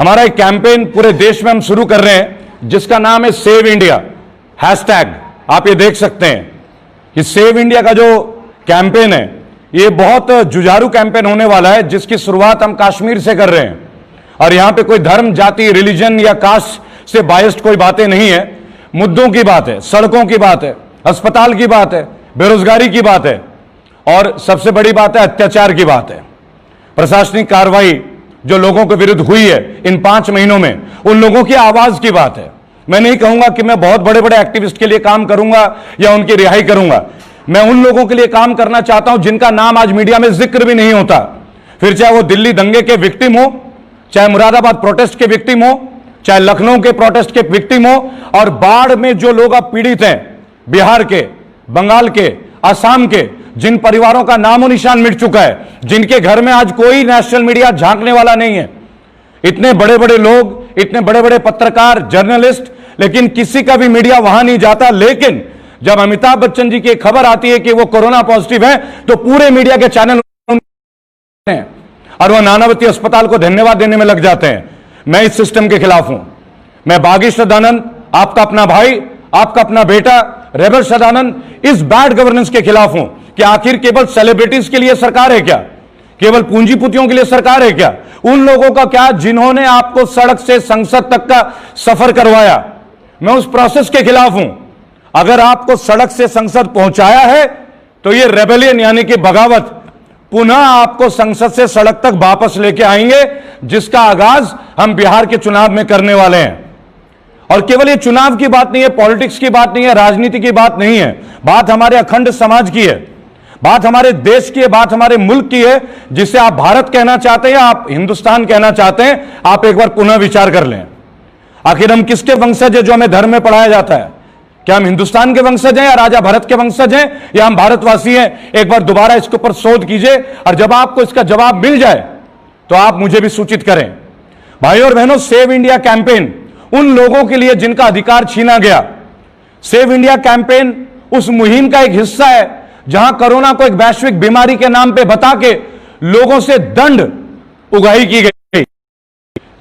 हमारा एक कैंपेन पूरे देश में हम शुरू कर रहे हैं जिसका नाम है सेव इंडिया हैशटैग। आप ये देख सकते हैं कि सेव इंडिया का जो कैंपेन है ये बहुत जुझारू कैंपेन होने वाला है, जिसकी शुरुआत हम कश्मीर से कर रहे हैं। और यहां पे कोई धर्म, जाति, रिलीजन या कास्ट से बायस्ड कोई बातें नहीं है। मुद्दों की बात है, सड़कों की बात है, अस्पताल की बात है, बेरोजगारी की बात है और सबसे बड़ी बात है अत्याचार की बात है। प्रशासनिक कार्रवाई जो लोगों के विरुद्ध हुई है इन 5 महीनों में, उन लोगों की आवाज की बात है। मैं नहीं कहूंगा कि मैं बहुत बड़े बड़े एक्टिविस्ट के लिए काम करूंगा या उनकी रिहाई करूंगा। मैं उन लोगों के लिए काम करना चाहता हूं जिनका नाम आज मीडिया में जिक्र भी नहीं होता, फिर चाहे वो दिल्ली दंगे के विक्टिम हो, चाहे मुरादाबाद प्रोटेस्ट के विक्टिम हो, चाहे लखनऊ के प्रोटेस्ट के विक्टिम हो, और बाढ़ में जो लोग अब पीड़ित हैं, बिहार के, बंगाल के, असम के, जिन परिवारों का नामो निशान मिट चुका है, जिनके घर में आज कोई नेशनल मीडिया झांकने वाला नहीं है। इतने बड़े बड़े लोग, इतने बड़े बड़े पत्रकार, जर्नलिस्ट, लेकिन किसी का भी मीडिया वहां नहीं जाता। लेकिन जब अमिताभ बच्चन जी की खबर आती है कि वो कोरोना पॉजिटिव है तो पूरे मीडिया के चैनल हैं और वह नानावती अस्पताल को धन्यवाद देने में लग जाते हैं। मैं इस सिस्टम के खिलाफ हूं। मैं बागी सदानंद, आपका अपना भाई, आपका अपना बेटा रेबल सदानंद, इस बैड गवर्नेंस के खिलाफ हूं कि आखिर केवल सेलिब्रिटीज के लिए सरकार है क्या? केवल पूंजीपतियों के लिए सरकार है क्या? उन लोगों का क्या जिन्होंने आपको सड़क से संसद तक का सफर करवाया? मैं उस प्रोसेस के खिलाफ हूं। अगर आपको सड़क से संसद पहुंचाया है तो ये रेबेलियन यानी कि बगावत, पुनः आपको संसद से सड़क तक वापस लेके आएंगे, जिसका आगाज हम बिहार के चुनाव में करने वाले हैं। और केवल ये चुनाव की बात नहीं है, पॉलिटिक्स की बात नहीं है, राजनीति की बात नहीं है, बात हमारे अखंड समाज की है, बात हमारे देश की है, बात हमारे मुल्क की है। जिसे आप भारत कहना चाहते हैं या आप हिंदुस्तान कहना चाहते हैं, आप एक बार पुनः विचार कर लें। आखिर हम किसके वंशज है जो हमें धर्म में पढ़ाया जाता है? क्या हम हिंदुस्तान के वंशज हैं या राजा भरत के वंशज हैं या हम भारतवासी हैं? एक बार दोबारा इसके ऊपर शोध कीजिए और जब आपको इसका जवाब मिल जाए तो आप मुझे भी सूचित करें। भाई और बहनों, सेव इंडिया कैंपेन उन लोगों के लिए जिनका अधिकार छीना गया। सेव इंडिया कैंपेन उस मुहिम का एक हिस्सा है जहां कोरोना को एक वैश्विक बीमारी के नाम पे बता के लोगों से दंड उगाही की गई,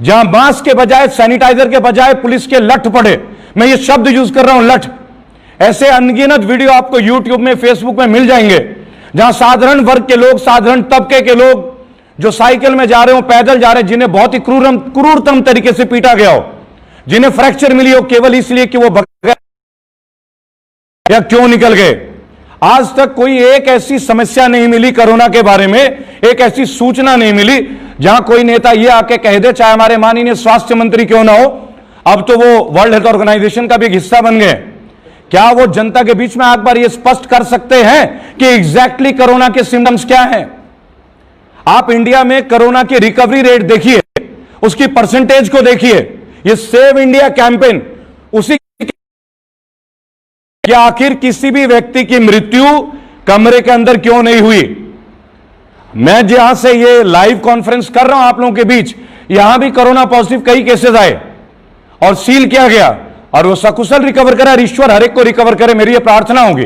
जहां मास्क के बजाय, सैनिटाइजर के बजाय पुलिस के लठ पड़े। मैं ये शब्द यूज कर रहा हूं, लठ। ऐसे अनगिनत वीडियो आपको यूट्यूब में, फेसबुक में मिल जाएंगे जहां साधारण वर्ग के लोग, साधारण तबके के लोग जो साइकिल में जा रहे हो, पैदल जा रहे हैं, जिन्हें बहुत ही क्रूरतम तरीके से पीटा गया हो, जिन्हें फ्रैक्चर मिली हो केवल इसलिए कि वो या क्यों निकल गए। आज तक कोई एक ऐसी समस्या नहीं मिली कोरोना के बारे में, एक ऐसी सूचना नहीं मिली जहां कोई नेता ये आके कह दे, चाहे हमारे माननीय स्वास्थ्य मंत्री क्यों ना हो, अब तो वो वर्ल्ड हेल्थ ऑर्गेनाइजेशन का भी एक हिस्सा बन गए। क्या वो जनता के बीच में एक बार ये स्पष्ट कर सकते हैं कि एग्जैक्टली कोरोना के सिम्टम्स क्या हैं? आप इंडिया में कोरोना की रिकवरी रेट देखिए, उसकी परसेंटेज को देखिए। ये सेव इंडिया कैंपेन उसी कि आखिर किसी भी व्यक्ति की मृत्यु कमरे के अंदर क्यों नहीं हुई। मैं जहां से ये लाइव कॉन्फ्रेंस कर रहा हूं आप लोगों के बीच, यहां भी कोरोना पॉजिटिव कई केसेस आए और सील किया गया और वो सकुशल रिकवर करा। ईश्वर हर एक को रिकवर करे, मेरी ये प्रार्थना होगी,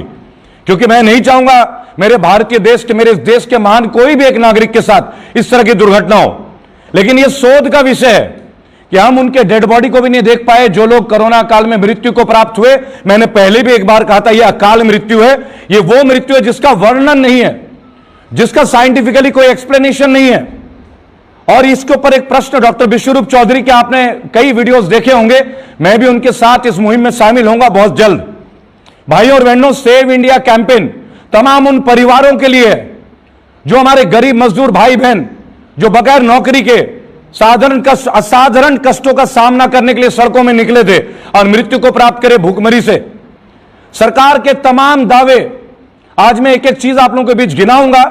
क्योंकि मैं नहीं चाहूंगा मेरे भारतीय देश के, मेरे देश के महान कोई भी एक नागरिक के साथ इस तरह की दुर्घटना हो। लेकिन यह शोध का विषय है कि हम उनके डेड बॉडी को भी नहीं देख पाए जो लोग कोरोना काल में मृत्यु को प्राप्त हुए। मैंने पहले भी एक बार कहा था, यह अकाल मृत्यु है। यह वो मृत्यु है जिसका वर्णन नहीं है, जिसका साइंटिफिकली कोई एक्सप्लेनेशन नहीं है। और इसके ऊपर एक प्रश्न डॉक्टर विश्वरूप चौधरी के आपने कई वीडियोस देखे होंगे, मैं भी उनके साथ इस मुहिम में शामिल होऊंगा बहुत जल्द। भाइयों और बहनों, सेव इंडिया कैंपेन तमाम उन परिवारों के लिए है जो हमारे गरीब मजदूर भाई बहन जो बगैर नौकरी के असाधारण कष्टों का सामना करने के लिए सड़कों में निकले थे और मृत्यु को प्राप्त करे भूखमरी से। सरकार के तमाम दावे, आज मैं एक एक चीज आप लोगों के बीच गिनाऊंगा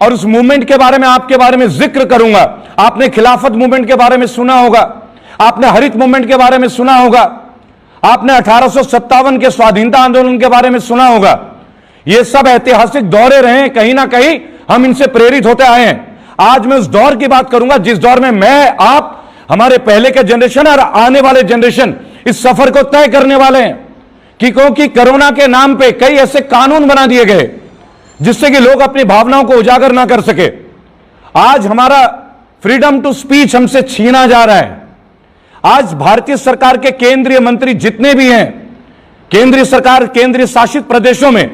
और उस मूवमेंट के बारे में, आपके बारे में जिक्र करूंगा। आपने खिलाफत मूवमेंट के बारे में सुना होगा, आपने हरित मूवमेंट के बारे में सुना होगा, आपने 1857 के स्वाधीनता आंदोलन के बारे में सुना होगा। ये सब ऐतिहासिक दौरे रहे हैं, कहीं ना कहीं हम इनसे प्रेरित होते आए हैं। आज मैं उस दौर की बात करूंगा जिस दौर में मैं, आप, हमारे पहले के जनरेशन और आने वाले जनरेशन इस सफर को तय करने वाले हैं। कि क्योंकि कोरोना के नाम पे कई ऐसे कानून बना दिए गए जिससे कि लोग अपनी भावनाओं को उजागर ना कर सके। आज हमारा फ्रीडम टू स्पीच हमसे छीना जा रहा है। आज भारतीय सरकार के केंद्रीय मंत्री जितने भी हैं, केंद्रीय सरकार, केंद्रीय शासित प्रदेशों में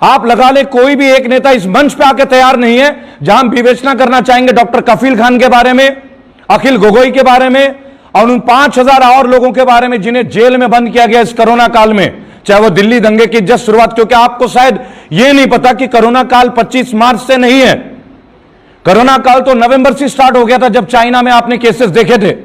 आप लगा ले, कोई भी एक नेता इस मंच पे आके तैयार नहीं है जहां हम विवेचना करना चाहेंगे डॉक्टर कफील खान के बारे में, अखिल गोगोई के बारे में और उन 5,000 और लोगों के बारे में जिन्हें जेल में बंद किया गया इस कोरोना काल में, चाहे वो दिल्ली दंगे की जस्ट शुरुआत। क्योंकि आपको शायद यह नहीं पता कि कोरोना काल 25 मार्च से नहीं है, कोरोना काल तो नवंबर से स्टार्ट हो गया था जब चाइना में आपने केसेस देखे थे,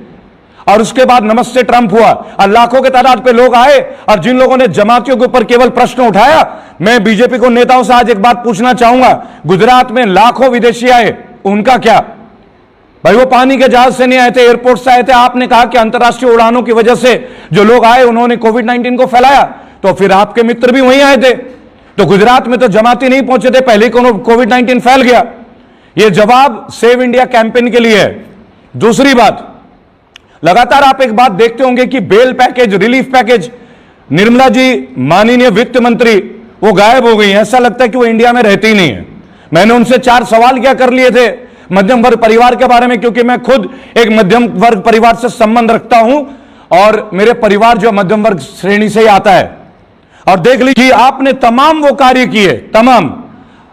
और उसके बाद नमस्ते ट्रंप हुआ और लाखों के तादाद पे लोग आए। और जिन लोगों ने जमातियों के ऊपर केवल प्रश्न उठाया, मैं बीजेपी को नेताओं से आज एक बात पूछना चाहूंगा, गुजरात में लाखों विदेशी आए, उनका क्या भाई? वो पानी के जहाज से नहीं आए थे, एयरपोर्ट से आए थे। आपने कहा कि अंतर्राष्ट्रीय उड़ानों की वजह से जो लोग आए उन्होंने कोविड-19 को फैलाया, तो फिर आपके मित्र भी वहीं आए थे। तो गुजरात में तो जमाती नहीं पहुंचे थे, पहले कोविड-19 फैल गया। यह जवाब सेव इंडिया कैंपेन के लिए है। दूसरी बात, लगातार आप एक बात देखते होंगे कि bail package, relief package, Nirmala ji माननीय वित्त मंत्री वो गायब हो गई हैं। ऐसा लगता है कि वो इंडिया में रहती ही नहीं है। मैंने उनसे 4 सवाल क्या कर लिए थे मध्यम वर्ग परिवार के बारे में, क्योंकि मैं खुद एक मध्यम वर्ग परिवार से संबंध रखता हूं और मेरे परिवार जो मध्यम वर्ग श्रेणी से ही आता है। और देख लीजिए, आपने तमाम वो कार्य किए, तमाम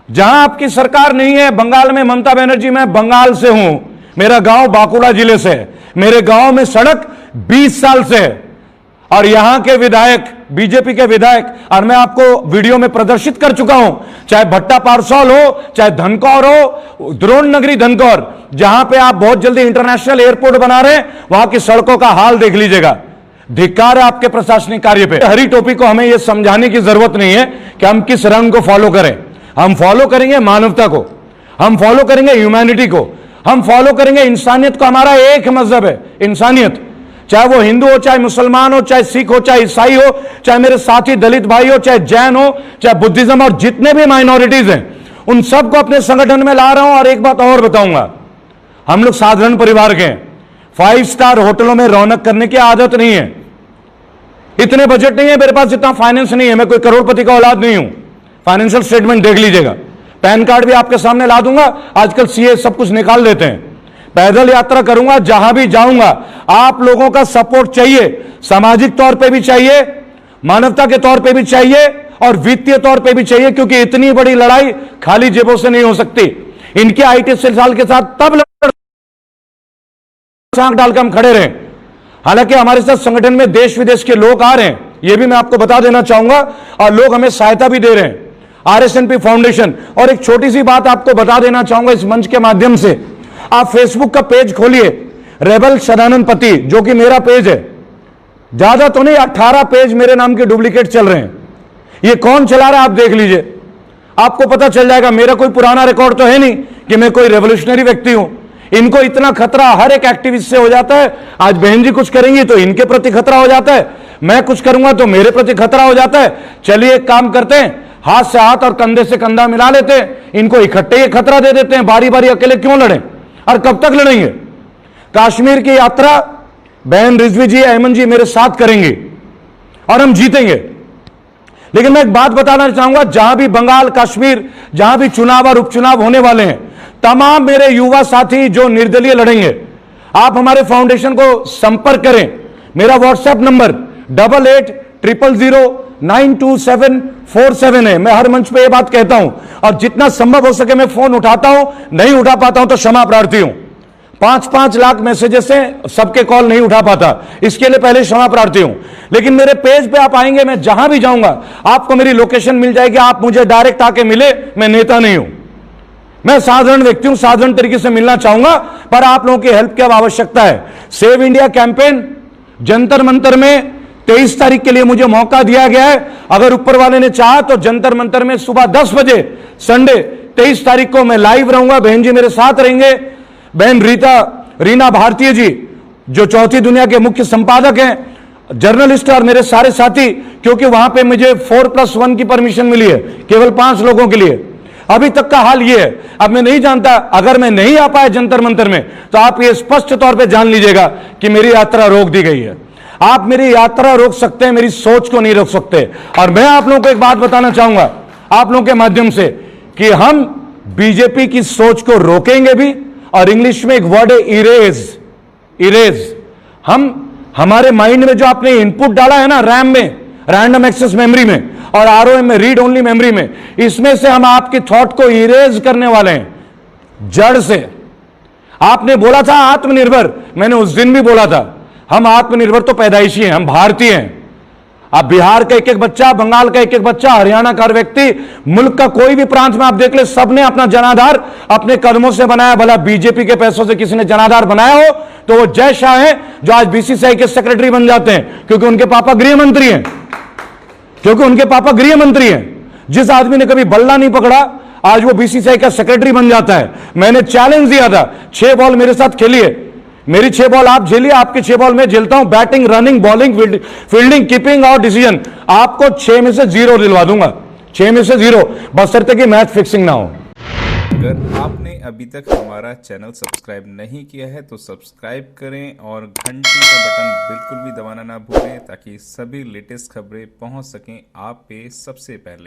जहां आपकी सरकार नहीं है। बंगाल में ममता बनर्जी, मैं बंगाल से हूं, मेरा गांव बांकुड़ा जिले से है, मेरे गांव में सड़क 20 साल से है, और यहां के विधायक, बीजेपी के विधायक, और मैं आपको वीडियो में प्रदर्शित कर चुका हूं, चाहे भट्टा पारसौल हो, चाहे धनकौर हो, द्रोण नगरी धनकौर, जहां पे आप बहुत जल्दी इंटरनेशनल एयरपोर्ट बना रहे हैं, वहां की सड़कों का हाल देख लीजिएगा। धिक्कार है आपके प्रशासनिक कार्य पे। हरी टोपी को हमें यह समझाने की जरूरत नहीं है कि हम किस रंग को फॉलो करें। हम फॉलो करेंगे मानवता को, हम फॉलो करेंगे ह्यूमैनिटी को, हम फॉलो करेंगे इंसानियत को। हमारा एक मजहब है, इंसानियत। चाहे वो हिंदू हो, चाहे मुसलमान हो, चाहे सिख हो, चाहे ईसाई हो, चाहे मेरे साथी दलित भाई हो, चाहे जैन हो, चाहे बुद्धिज्म, और जितने भी माइनॉरिटीज हैं उन सबको अपने संगठन में ला रहा हूं। और एक बात और बताऊंगा, हम लोग साधारण परिवार के हैं। 5 स्टार होटलों में रौनक करने की आदत नहीं है, इतने बजट नहीं है मेरे पास, इतना फाइनेंस नहीं है, मैं कोई करोड़पति का औलाद नहीं हूं। फाइनेंशियल स्टेटमेंट देख लीजिएगा, पैन कार्ड भी आपके सामने ला दूंगा, आजकल सीए सब कुछ निकाल देते हैं। पैदल यात्रा करूंगा, जहां भी जाऊंगा आप लोगों का सपोर्ट चाहिए, सामाजिक तौर पे भी चाहिए, मानवता के तौर पे भी चाहिए, और वित्तीय तौर पे भी चाहिए, क्योंकि इतनी बड़ी लड़ाई खाली जेबों से नहीं हो सकती। इनके IT सेल के साथ तब आंख डालकर हम खड़े रहे। हालांकि हमारे साथ संगठन में देश विदेश के लोग आ रहे हैं, यह भी मैं आपको बता देना चाहूंगा, और लोग हमें सहायता भी दे रहे हैं, RSNP फाउंडेशन। और एक छोटी सी बात आपको बता देना चाहूंगा इस मंच के माध्यम से, आप फेसबुक का पेज खोलिए, रेबल सदानंद पति, जो कि मेरा पेज है। ज्यादा तो नहीं, 18 पेज मेरे नाम के डुप्लीकेट चल रहे हैं। ये कौन चला रहा है आप देख लीजिए, आपको पता चल जाएगा। मेरा कोई पुराना रिकॉर्ड तो है नहीं कि मैं कोई रेवोल्यूशनरी व्यक्ति हूं। इनको इतना खतरा हर एक एक्टिविस्ट से हो जाता है। आज बहन जी कुछ करेंगी तो इनके प्रति खतरा हो जाता है, मैं कुछ करूंगा तो मेरे प्रति खतरा हो जाता है। चलिए एक काम करते हैं, हाथ से हाथ और कंधे से कंधा मिला लेते हैं, इनको इकट्ठे ये खतरा दे देते हैं। बारी बारी अकेले क्यों लड़ें, और कब तक लड़ेंगे? कश्मीर की यात्रा बहन रिजवी जी, अहमद जी मेरे साथ करेंगे और हम जीतेंगे। लेकिन मैं एक बात बताना चाहूंगा, जहां भी बंगाल, कश्मीर, जहां भी चुनाव और उपचुनाव होने वाले हैं, तमाम मेरे युवा साथी जो निर्दलीय लड़ेंगे, आप हमारे फाउंडेशन को संपर्क करें। मेरा व्हाट्सएप नंबर 8800092747 है। मैं हर मंच पे ये बात कहता हूं, और जितना संभव हो सके मैं फोन उठाता हूं, नहीं उठा पाता हूं तो क्षमा प्रार्थी हूं। 5-5 लाख मैसेजेस हैं, सबके कॉल नहीं उठा पाता, इसके लिए पहले क्षमा प्रार्थी हूं। लेकिन मेरे पेज पे आप आएंगे, मैं जहां भी जाऊंगा आपको मेरी लोकेशन मिल जाएगी, आप मुझे डायरेक्ट आके मिले। मैं नेता नहीं हूं, मैं साधारण व्यक्ति हूं, साधारण तरीके से मिलना चाहूंगा, पर आप लोगों की हेल्प की अब आवश्यकता है। Save India campaign Jantar Mantar में 23 तारीख के लिए मुझे मौका दिया गया है। अगर ऊपर वाले ने चाहा तो जंतर मंतर में सुबह 10 बजे संडे 23 तारीख को मैं लाइव रहूंगा। बहन जी मेरे साथ रहेंगे, बहन रीना भारतीय जी जो चौथी दुनिया के मुख्य संपादक हैं, जर्नलिस्ट, और मेरे सारे साथी, क्योंकि वहां पे मुझे 4+1 की परमिशन मिली है केवल 5 लोगों के लिए। अभी तक का हाल यह है। अब मैं नहीं जानता, अगर मैं नहीं आ पाया जंतर मंतर में, तो आप ये स्पष्ट तौर पे जान लीजिएगा कि मेरी यात्रा रोक दी गई है। आप मेरी यात्रा रोक सकते हैं, मेरी सोच को नहीं रोक सकते। और मैं आप लोगों को एक बात बताना चाहूंगा आप लोगों के माध्यम से, कि हम बीजेपी की सोच को रोकेंगे भी, और इंग्लिश में एक वर्ड है इरेज। हम हमारे माइंड में जो आपने इनपुट डाला है ना, रैम में, रैंडम एक्सेस मेमोरी में, और आरओएम में, रीड ओनली मेमोरी में, इसमें से हम आपके थॉट को इरेज करने वाले हैं जड़ से। आपने बोला था आत्मनिर्भर, मैंने उस दिन भी बोला था, हम आत्मनिर्भर तो पैदाइशी हैं, हम भारतीय हैं। आप बिहार का एक एक बच्चा, बंगाल का एक एक बच्चा, हरियाणा का हर व्यक्ति, मुल्क का कोई भी प्रांत में आप देख ले, सबने अपना जनाधार अपने कदमों से बनाया। भला बीजेपी के पैसों से किसी ने जनाधार बनाया हो तो वो जय शाह हैं, जो आज बीसीसीआई के सेक्रेटरी बन जाते हैं क्योंकि उनके पापा गृह मंत्री हैं, क्योंकि उनके पापा गृह मंत्री हैं। जिस आदमी ने कभी बल्ला नहीं पकड़ा, आज वो बीसीसीआई का सेक्रेटरी बन जाता है। मैंने चैलेंज दिया था, 6 बॉल मेरे साथ खेलिए, मेरी 6 बॉल आप झेलिए, आपके 6 बॉल मैं झेलता हूं। Batting, running, bowling, fielding, keeping और डिसीजन, आपको 6 में से 0 दिलवा दूंगा, 6 में से 0, बशर्ते कि मैच फिक्सिंग ना हो। अगर आपने अभी तक हमारा चैनल सब्सक्राइब नहीं किया है तो सब्सक्राइब करें और घंटी का बटन बिल्कुल भी दबाना ना भूलें ताकि सभी लेटेस्ट खबरें पहुंच सकें आप पे सबसे पहले।